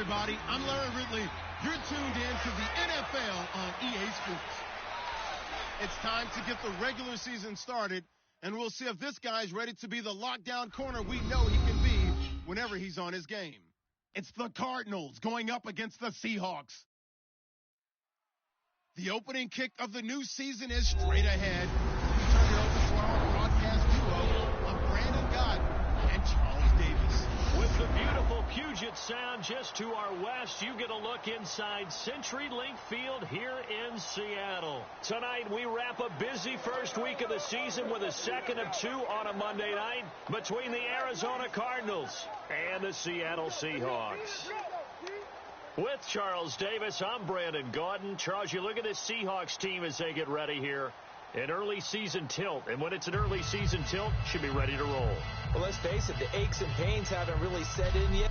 everybody. I'm Larry Ridley. You're tuned in to the NFL on EA Sports. It's time to get the regular season started, and we'll see if this guy's ready to be the lockdown corner we know he can be whenever he's on his game. It's the Cardinals going up against the Seahawks. The opening kick of the new season is straight ahead. We turn it over to our broadcast duo of Brandon Gaudin and Charles Davis. With the beautiful Puget Sound just to our west, you get a look inside CenturyLink Field here in Seattle. Tonight, we wrap a busy first week of the season with a second of two on a Monday night between the Arizona Cardinals and the Seattle Seahawks. With Charles Davis, I'm Brandon Gaudin. Charles, you look at this Seahawks team as they get ready here. An early season tilt, and when it's an early season tilt, should be ready to roll. Well, let's face it, the aches and pains haven't really set in yet.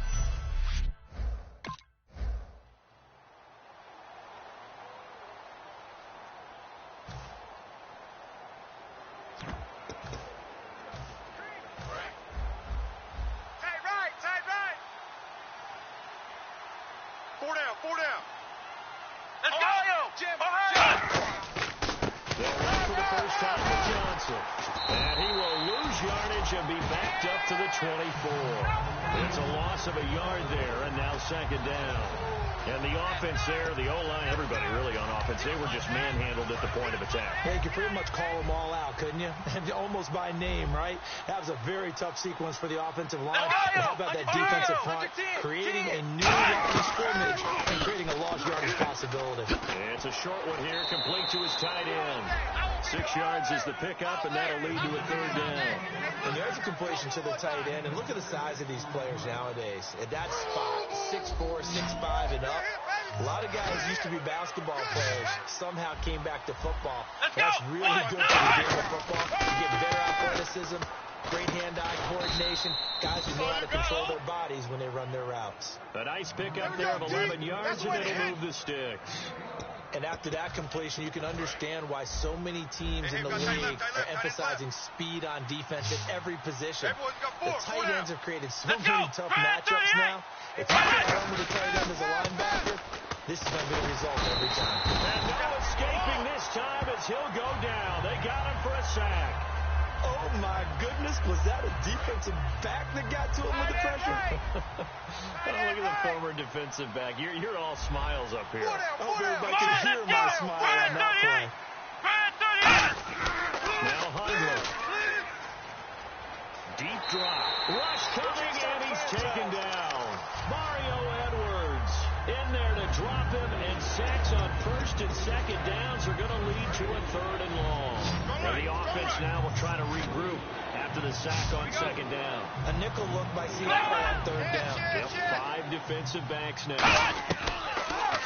Four down. Let's go! Jim! They'll run for the first time with Johnson. And he will lose yardage and be backed up to the 24. It's a loss of a yard there, and now second down. And the offense there, the O-line, everybody really on offense, they were just manhandled at the point of attack. Yeah, you could pretty much call them all out, couldn't you? Almost by name, right? That was a very tough sequence for the offensive line. And how about that defensive front creating a new line of scrimmage and creating a lost yardage possibility? It's a short one here, complete to his tight end. 6 yards is the pickup, and that'll lead to a third down. And there's a completion to the tight end. And look at the size of these players nowadays. At that spot, 6'4", 6'5", and up. A lot of guys used to be basketball players, somehow came back to football. That's really good for the game of football. You get better athleticism, great hand-eye coordination, guys who know how to control their bodies when they run their routes. A nice pickup there of 11 yards, and it'll move the sticks. And after that completion, you can understand why so many teams in the league are emphasizing speed on defense at every position. The tight ends have created so many tough matchups now. If you can't run with a tight end as a linebacker, this is going to be the result every time. And no escaping this time as he'll go down. They got him for a sack. Oh, my goodness. Was that a defensive back that got to him with the pressure? Oh, look at the former defensive back. You're all smiles up here. I hope everybody can hear my smile on that play. Now Hundley. Deep drop. Rush coming, and he's taken down. Mario Edwards in there to drop him, and sacks on first and second downs are going to lead to a third and long. And the offense now will try to regroup after the sack on second down. A nickel look by Seattle on third down. Yep, 5 defensive backs now.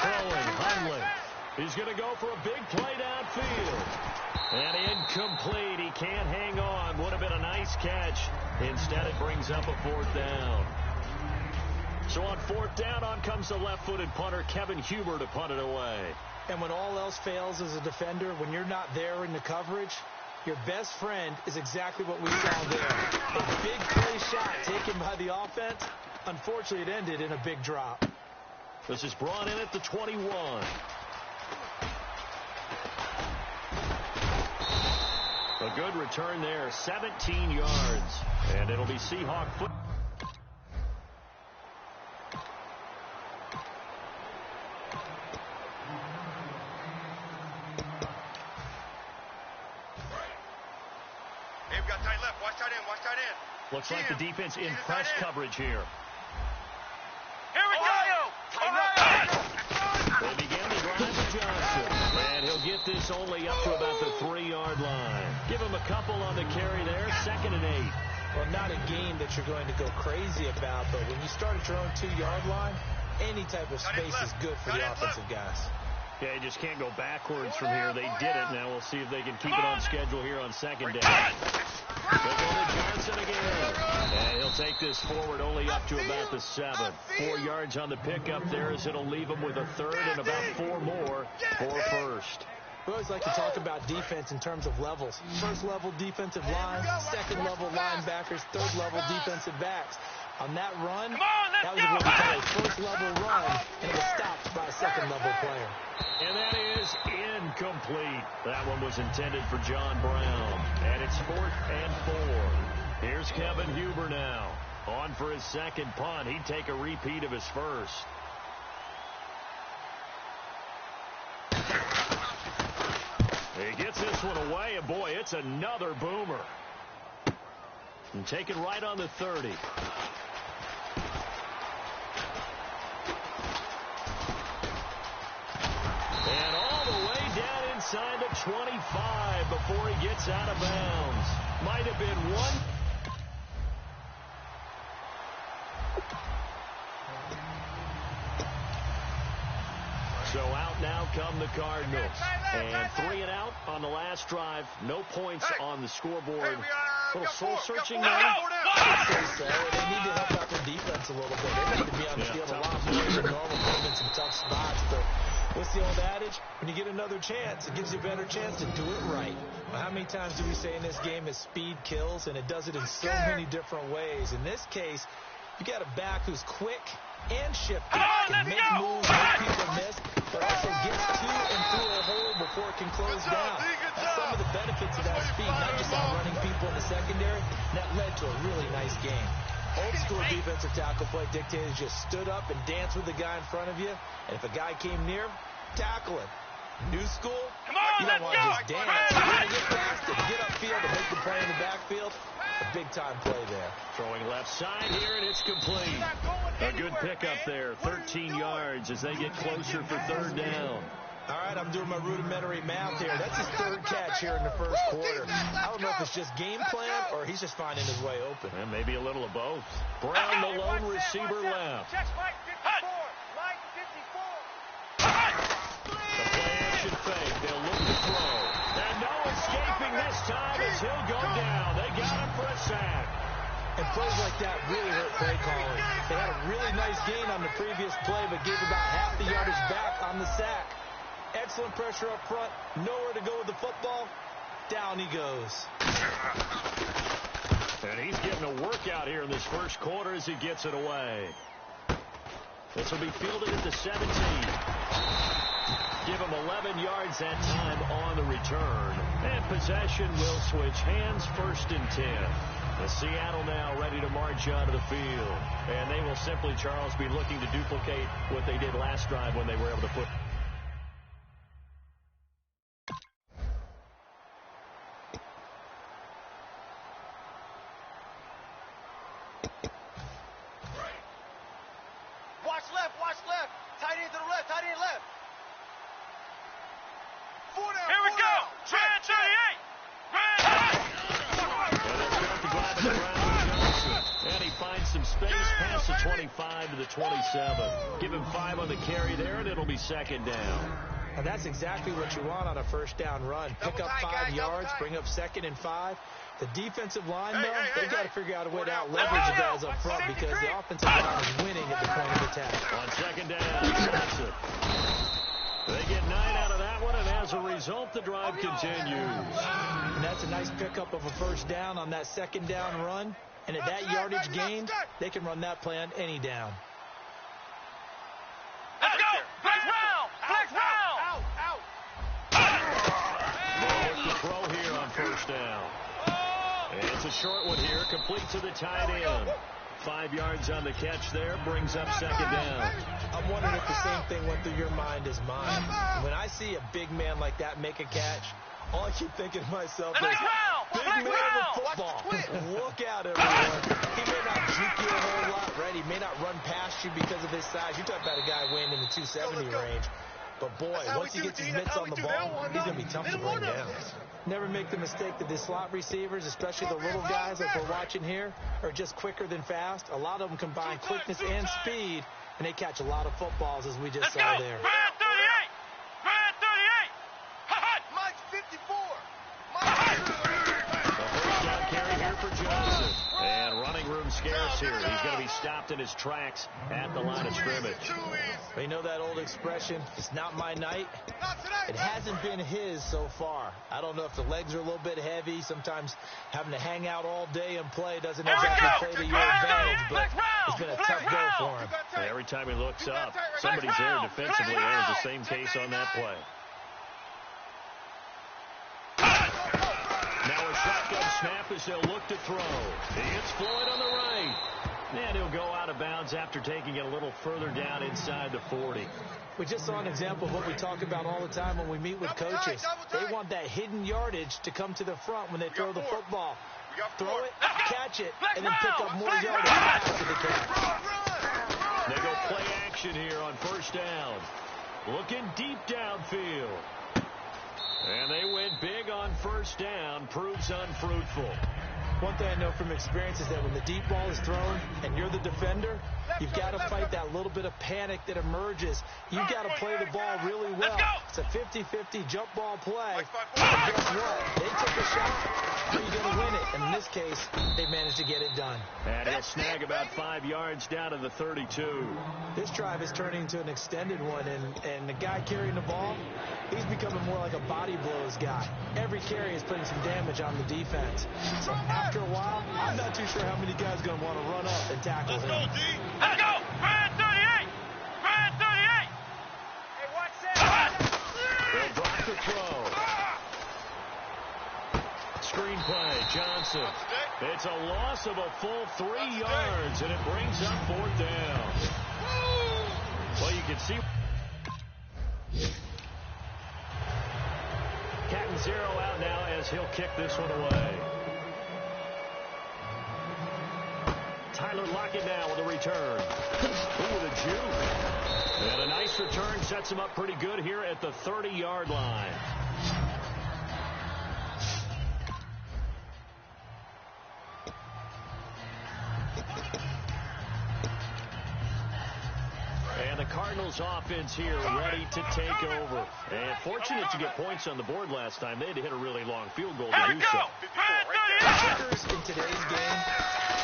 Throwing Hundley. He's going to go for a big play downfield. And incomplete. He can't hang on. Would have been a nice catch. Instead, it brings up a fourth down. So on fourth down, on comes the left-footed punter, Kevin Huber, to punt it away. And when all else fails as a defender, when you're not there in the coverage, your best friend is exactly what we saw there. A big play shot taken by the offense. Unfortunately, it ended in a big drop. This is brought in at the 21. A good return there, 17 yards. And it'll be Seahawk foot. Hey, we got tight left. Watch tight end. Watch tight end. Looks like the defense in press coverage here. Here we go. They begin the drive with Johnson. And he'll get this only up to about the 3-yard line. Give him a couple on the carry there. 2nd and 8. Well, not a game that you're going to go crazy about, but when you start at your own 2-yard line, any type of space is good for the offensive guys. Yeah, you just can't go backwards from here. They did it. Now we'll see if they can keep it on schedule here on second down. They go to Johnson again. And he'll take this forward only up to about the 7. 4 yards on the pickup there as it'll leave him with a third and about 4 more for first. We always like to talk about defense in terms of levels. First level defensive line, second level linebackers, third level defensive backs. On that run, Come on, let's that was go. what we call a first-level run, and it was stopped by a second-level player. And that is incomplete. That one was intended for John Brown. And it's 4th and 4. Here's Kevin Huber now. On for his second punt. He'd take a repeat of his first. He gets this one away, and boy, it's another boomer. And take it right on the 30. And all the way down inside the 25 before he gets out of bounds. Might have been one. So out now come the Cardinals. And 3 and out on the last drive. No points on the scoreboard. A little soul-searching now. So they need to help out their defense a little bit. They need to be on the field a lot more than normal, put them in some tough spots. But what's the old adage? When you get another chance, it gives you a better chance to do it right. Well, how many times do we say in this game is speed kills, and it does it in so many different ways. In this case, you got a back who's quick and shifty, can make moves, make people miss, but also gets to and through a hole before it can close down. That's some of the benefits of that speed, not just outrunning people in the secondary. That led to a really nice game. Old school defensive tackle play dictated just stood up and danced with the guy in front of you, and if a guy came near, tackle him. New school, you don't want to just dance. You want to get past it, get upfield, and make the play in the backfield. A big-time play there. Throwing left side here, and it's complete. A good pickup there, 13 yards as they get closer for 3rd down. All right, I'm doing my rudimentary math here. That's his 3rd catch here in the 1st quarter. I don't know if it's just game plan or he's just finding his way open. And maybe a little of both. Brown, the lone receiver left. Check Mike 54. Mike 54. The play action fake. They'll look to throw. And no escaping this time as he'll go down. They got him for a sack. And plays like that really hurt play calling. They had a really nice gain on the previous play, but gave about half the yardage back on the sack. Excellent pressure up front. Nowhere to go with the football. Down he goes. And he's getting a workout here in this 1st quarter as he gets it away. This will be fielded at the 17. Give him 11 yards that time on the return. And possession will switch hands, 1st and 10. The Seattle now ready to march onto the field. And they will simply, Charles, be looking to duplicate what they did last drive when they were able to put... Watch left. Tight end to the left, tight end left. 4 down. Here we go. Trent 38. And he finds some space past the 25 to the 27. Give him 5 on the carry there, and it'll be 2nd down. And that's exactly what you want on a 1st down run. Pick up 5 yards, bring up 2nd and 5. The defensive line, though, they've got to figure out a way to out-leverage the guys up front because the offensive line is winning at the point of attack. On 2nd down, Johnson. They get 9 out of that one, and as a result, the drive continues. And that's a nice pickup of a 1st down on that 2nd down run. And at that yardage gain, they can run that play on any down. Let's go. Flex round. Flex round. What's the throw here on 1st down? And it's a short one here, complete to the tight end. 5 yards on the catch there, brings up 2nd down. I'm wondering if the same thing went through your mind as mine. When I see a big man like that make a catch, all I keep thinking to myself is, big man with football. Look out, everyone. He may not juke you a whole lot, right? He may not run past you because of his size. You're talking about a guy weighing in the 270 range. But, boy, once he gets his mitts on the ball, he's going to be tough to bring down. Never make the mistake that the slot receivers, especially the little guys like we're watching here, are just quicker than fast. A lot of them combine quickness and speed, and they catch a lot of footballs, as we just saw there. Brad 38. Brad 38. Mike's 54. A 1st down carry here for Johnson. And running room scarce here. He's going to be stopped in his tracks at the line of scrimmage. You know that old expression, it's not my night? It hasn't been his so far. I don't know if the legs are a little bit heavy. Sometimes having to hang out all day and play doesn't exactly play to your advantage, but it's been a tough go for him. And every time he looks up, somebody's there defensively. There's the same case on that play. Now a shotgun snap as they'll look to throw. It's Floyd on the right. And he'll go out of bounds after taking it a little further down inside the 40. We just saw an example of what we talk about all the time when we meet with coaches. They want that hidden yardage to come to the front when they throw the football. Throw it, catch it, and then pick up more yardage after the catch. They go play action here on first down. Looking deep downfield. And they went big on first down. Proves unfruitful. One thing I know from experience is that when the deep ball is thrown and you're the defender, you've got to fight that little bit of panic that emerges. You've got to play the ball really well. It's a 50-50 jump ball play. And guess what? They took a shot. How are you going to win it? And in this case, they managed to get it done. And he'll snag about 5 yards down to the 32. This drive is turning into an extended one, and the guy carrying the ball, he's becoming more like a body blows guy. Every carry is putting some damage on the defense. So after a while, I'm not too sure how many guys are going to want to run up and tackle him. Let's go, D. Let's go. Brad 38. Brad 38. Hey, watch that. They'll drop the throw. Screen play, Johnson. It's a loss of a full 3 yards, and it brings up 4th down. Well, you can see Catanzaro out now as he'll kick this one away. Tyler Lockett now with a return. Ooh, the juke. And a nice return sets him up pretty good here at the 30-yard line. And the Cardinals offense here ready to take over. And fortunate to get points on the board last time. They had to hit a really long field goal to do so. Kickers in today's game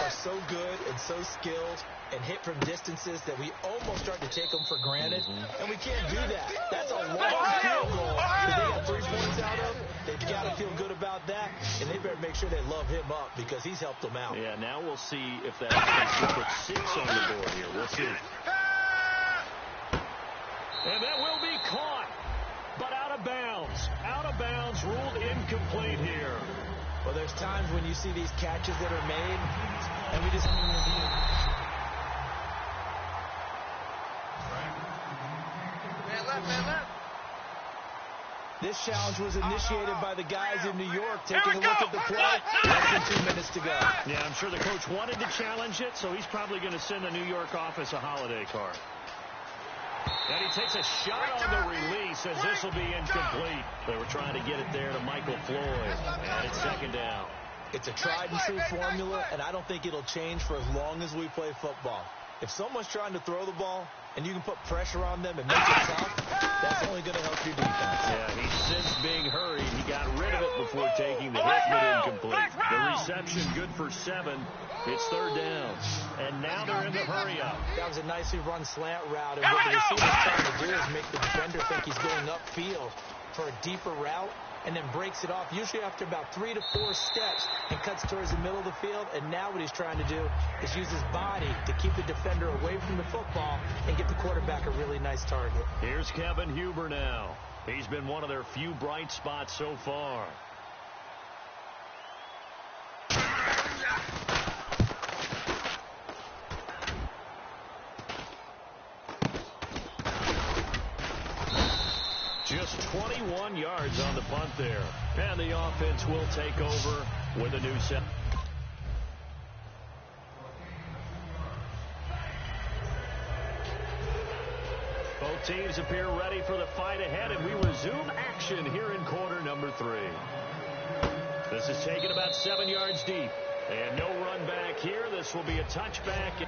are so good and so skilled and hit from distances that we almost start to take them for granted. And we can't do that. That's a long field goal that they got 3 points out of. They've got to feel good about that, and they better make sure they love him up because he's helped them out. Yeah, now we'll see if that offense can put 6 on the board here. We'll see. And that will be caught, but out of bounds. Out of bounds, ruled incomplete here. Well, there's times when you see these catches that are made, and we just... Man left. This challenge was initiated by the guys in New York taking a look at the play. Less than 2 minutes to go. Yeah, I'm sure the coach wanted to challenge it, so he's probably going to send the New York office a holiday card. And he takes a shot on the release as this will be incomplete. They were trying to get it there to Michael Floyd. And it's 2nd down. It's a tried and true formula, and I don't think it'll change for as long as we play football. If someone's trying to throw the ball and you can put pressure on them and make it tough, that's only going to help your defense. Yeah, he's since being hurried. He got rid of it before taking the hit, but incomplete. The reception good for 7. It's 3rd down. And now they're in the hurry-up. That was a nicely run slant route, and what the receiver's trying to do is make the defender think he's going upfield for a deeper route, and then breaks it off, usually after about 3 to 4 steps, and cuts towards the middle of the field. And now what he's trying to do is use his body to keep the defender away from the football and get the quarterback a really nice target. Here's Kevin Huber now. He's been one of their few bright spots so far. Just 21 yards on the punt there. And the offense will take over with a new set. Both teams appear ready for the fight ahead, and we resume action here in quarter number 3. This is taken about 7 yards deep. And no run back here. This will be a touchback.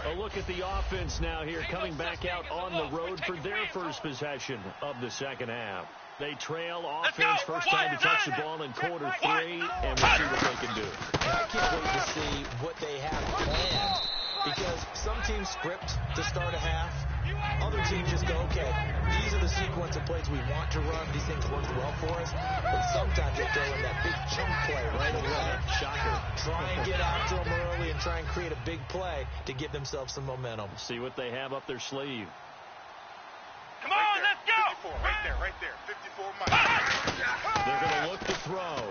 A look at the offense now here, coming back out on the road for their first possession of the second half. They trail offense, first time to touch the ball in quarter 3, and we'll see what they can do. I can't wait to see what they have planned, because some teams script to start a half. Other teams just go, okay, these are the sequence of plays we want to run. These things work well for us. But sometimes they throw in that big chunk play right away. Shocker. Try and get after them early and try and create a big play to give themselves some momentum. See what they have up their sleeve. Come on, let's go! 54, right there. 54 Mike. They're going to look to throw.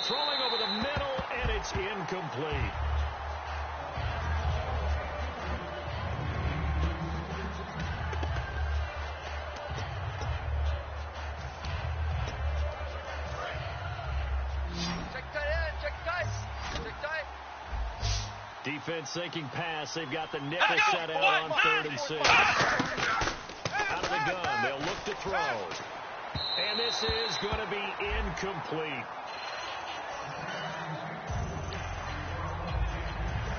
Throwing over the middle, and it's incomplete. Check tight end, check tight. Check tight. Defense sinking pass. They've got the nickel set out on 3rd and 6. Out of the gun, they'll look to throw. And this is going to be incomplete.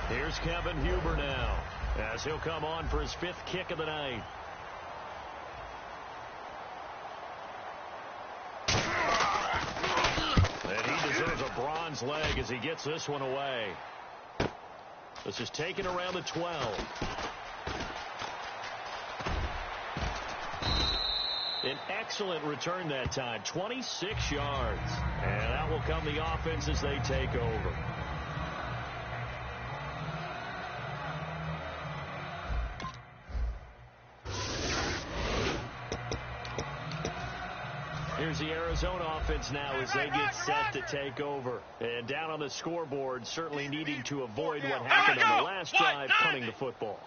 Here's Kevin Huber now, as he'll come on for his 5th kick of the night. And he deserves a bronze leg as he gets this one away. This is taken around the 12. An excellent return that time, 26 yards. And out will come the offense as they take over. Here's the Arizona offense now as they get set to take over. And down on the scoreboard, certainly needing to avoid what happened on the last drive, punting the football.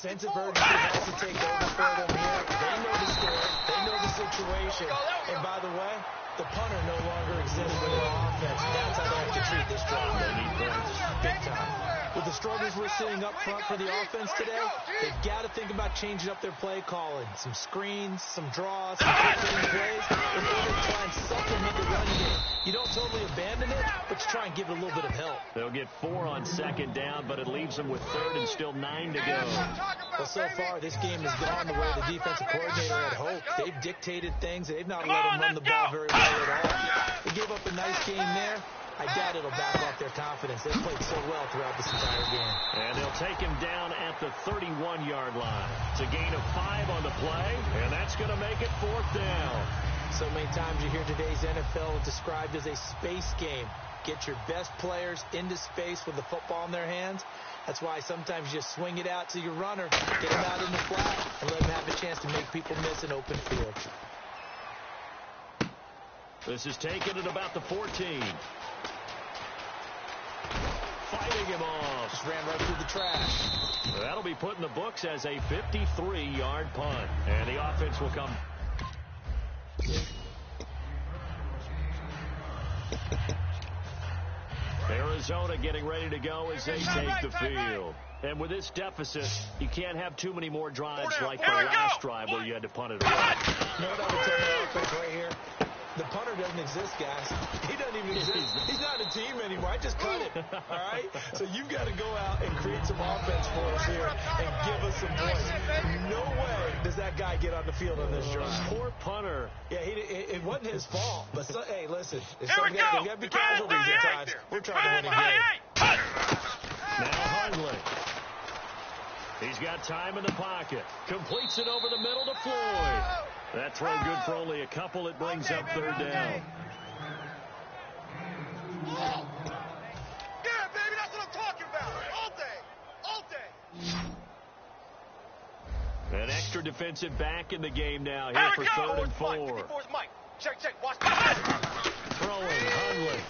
Sense of urgency has to take over for them here. They know the score. They know the situation. And by the way, the punter no longer exists in their offense. That's how they have to treat this drive. They need points big time. With the struggles we're seeing up front for the offense today, they've got to think about changing up their play calling. Some screens, some draws, some quick plays in order to try and supplement the run game. You don't totally abandon it, but you try and give it a little bit of help. They'll get 4 on 2nd down, but it leaves them with 3rd and still 9 to go. Well, so far, this game has gone the way the defensive coordinator had hoped. They've dictated things. They've not let them run the ball very well at all. They gave up a nice game there. I doubt it'll back off their confidence. They've played so well throughout this entire game. And they'll take him down at the 31-yard line. It's a gain of 5 on the play, and that's going to make it 4th down. So many times you hear today's NFL described as a space game. Get your best players into space with the football in their hands. That's why sometimes you just swing it out to your runner, get him out in the flat, and let him have a chance to make people miss an open field. This is taken at about the 14. Fighting him off. Just ran right through the trash. That'll be put in the books as a 53-yard punt. And the offense will come. Arizona getting ready to go as they take the field. And with this deficit, you can't have too many more drives like the last drive where you had to punt it away. You know what I would tell my offense right here? The punter doesn't exist, guys. He doesn't even exist. He's not a team anymore. I just cut it, all right? So you've got to go out and create some offense for us here and give us some points. No way does that guy get on the field on this drive. Poor punter. Yeah, it wasn't his fault. But, hey, listen, there's got to be casualties at times. We're trying to win a game. Now Hundley. He's got time in the pocket. Completes it over the middle to Floyd. That throw good for only a couple. It brings up 3rd down. Yeah, baby, that's what I'm talking about. All day. All day. An extra defensive back in the game now here for 3rd and 4. 54's Mike. Check, watch. Throwing Hundley.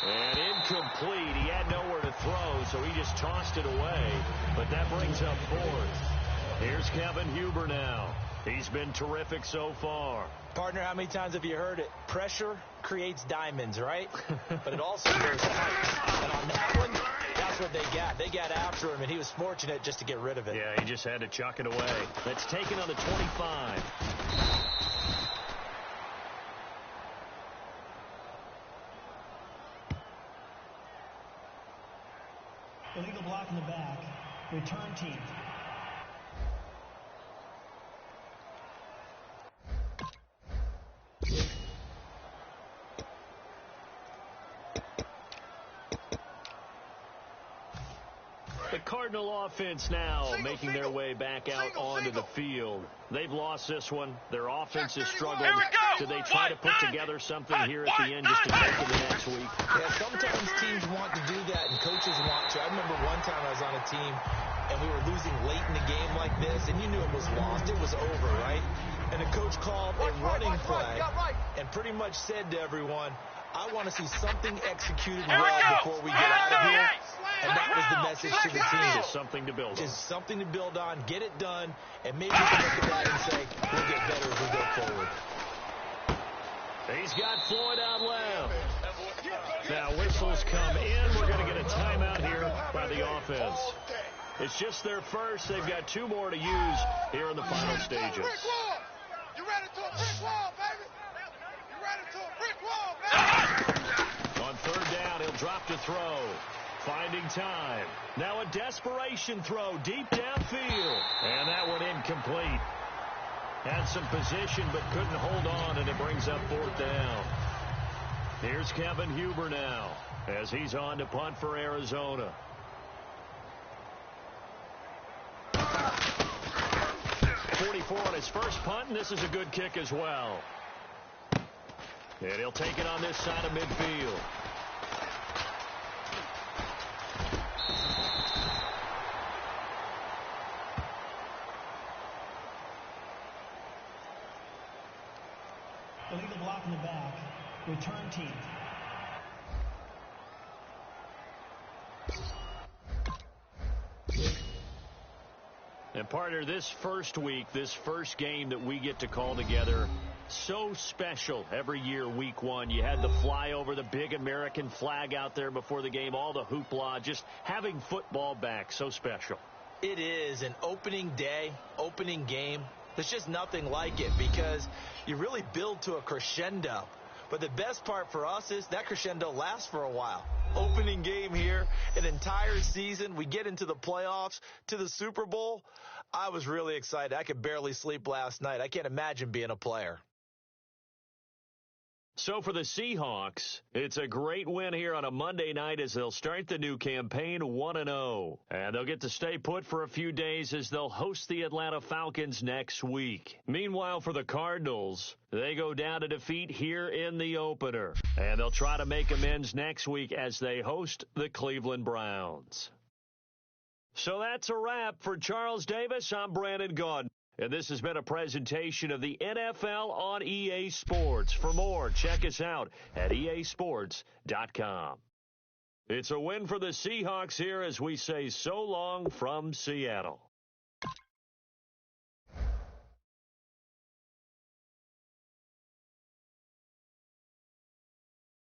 And incomplete. He had nowhere to throw, so he just tossed it away. But that brings up 4th. Here's Kevin Huber now. He's been terrific so far. Partner, how many times have you heard it? Pressure creates diamonds, right? But it also grows heights. And on that one, that's what they got. They got after him, and he was fortunate just to get rid of it. Yeah, he just had to chuck it away. That's taken on the 25. Illegal block in the back. Return team. The Cardinal offense now making their way back out onto the field. They've lost this one. Their offense is struggling. Do they try to put together something here at the end just to take it the next week? Yeah, sometimes teams want to do that, and coaches want to. I remember one time I was on a team, and we were losing late in the game like this, and you knew it was lost. It was over, right? And the coach called a running play and pretty much said to everyone, I want to see something executed well before we get out of here. And that was the message to the team. Just something to build on. Just something to build on, get it done, and maybe we can look at that and say, we'll get better as we go forward. He's got Floyd out left. Now whistles come in. We're going to get a timeout here by the offense. It's just their first. They've got 2 more to use here in the final stages. You ran into a brick wall, baby. You ran into a brick wall, baby. On third down, he'll drop to throw. Finding time. Now a desperation throw deep downfield. And that one incomplete. Had some position but couldn't hold on, and it brings up 4th down. Here's Kevin Huber now as he's on to punt for Arizona. .44 on his first punt, and this is a good kick as well. And he'll take it on this side of midfield. Illegal block in the back. Return team. And partner, this first week, this first game that we get to call together, so special every year, week 1. You had the flyover, the big American flag out there before the game, all the hoopla, just having football back, so special. It is an opening day, opening game. There's just nothing like it because you really build to a crescendo. But the best part for us is that crescendo lasts for a while. Opening game here, an entire season. We get into the playoffs, to the Super Bowl. I was really excited. I could barely sleep last night. I can't imagine being a player. So for the Seahawks, it's a great win here on a Monday night as they'll start the new campaign 1-0. And they'll get to stay put for a few days as they'll host the Atlanta Falcons next week. Meanwhile, for the Cardinals, they go down to defeat here in the opener. And they'll try to make amends next week as they host the Cleveland Browns. So that's a wrap. For Charles Davis, I'm Brandon Gaudin. And this has been a presentation of the NFL on EA Sports. For more, check us out at easports.com. It's a win for the Seahawks here as we say so long from Seattle.